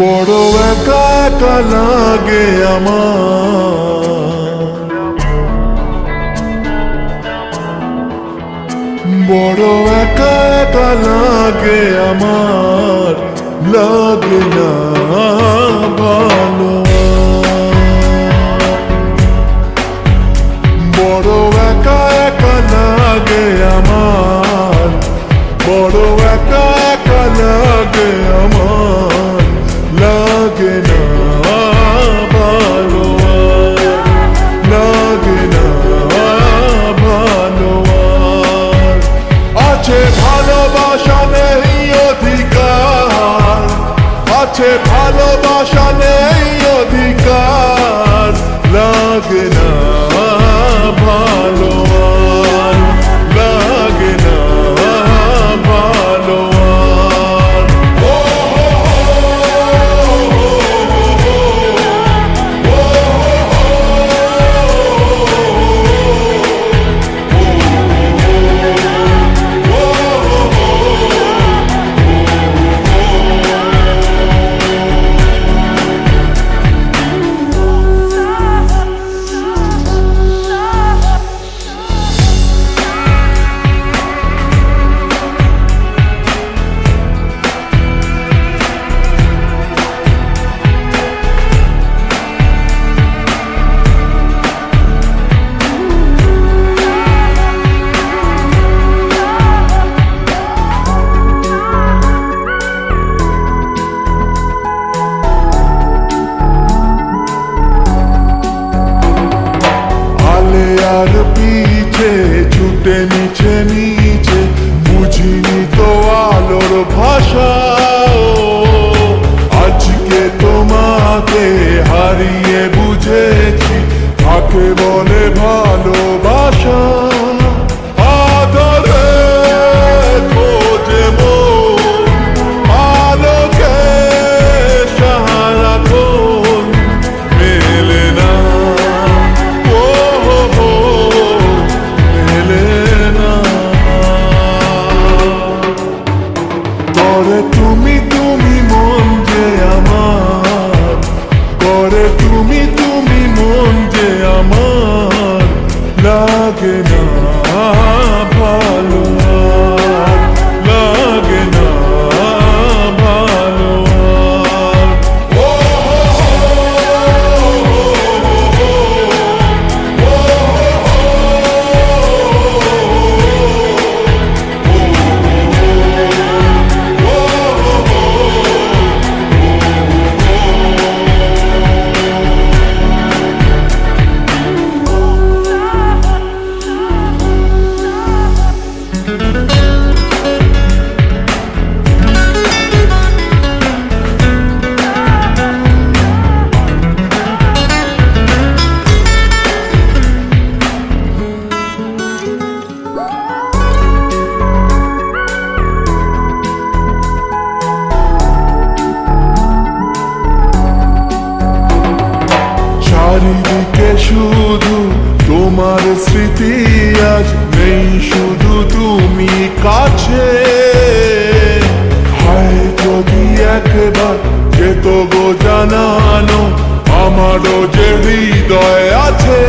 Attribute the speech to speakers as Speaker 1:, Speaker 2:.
Speaker 1: বড় একা একা লাগে আমার, বড় একা একা লাগে আমার, লাগে না ভালো। বড় একা একা লাগে আমার, বড় একা একা লাগে আমার, লাগে না ভালো, লাগে না ভালো। আছে ভালোবাসা নেই অধিকার, আছে ভালোবাসা নেই অধিকার, লাগে না ভালো, লাগে না ভালো। আর পিছে ছুটে নিচে নিচে, বুঝিনি তো আলোর ভাষা। আজকে তোমাকে হারিয়ে বুঝেছি, কাকে বলে ভালোবাসা। আদরে খোঁজে মন আলোকে সারাক্ষণ, মেলে না করে তুমি তুমি মন যে আমার, করে তুমি তুমি মন যে আমার, লাগে না ভালো, লাগে না ভালো। চারিদিকে শুধু তোমার স্মৃতি, আজ নেই শুধু তুমি কাছে। হায় যদি একবার যেত গো জানানো, আমারও যে হৃদয় আছে।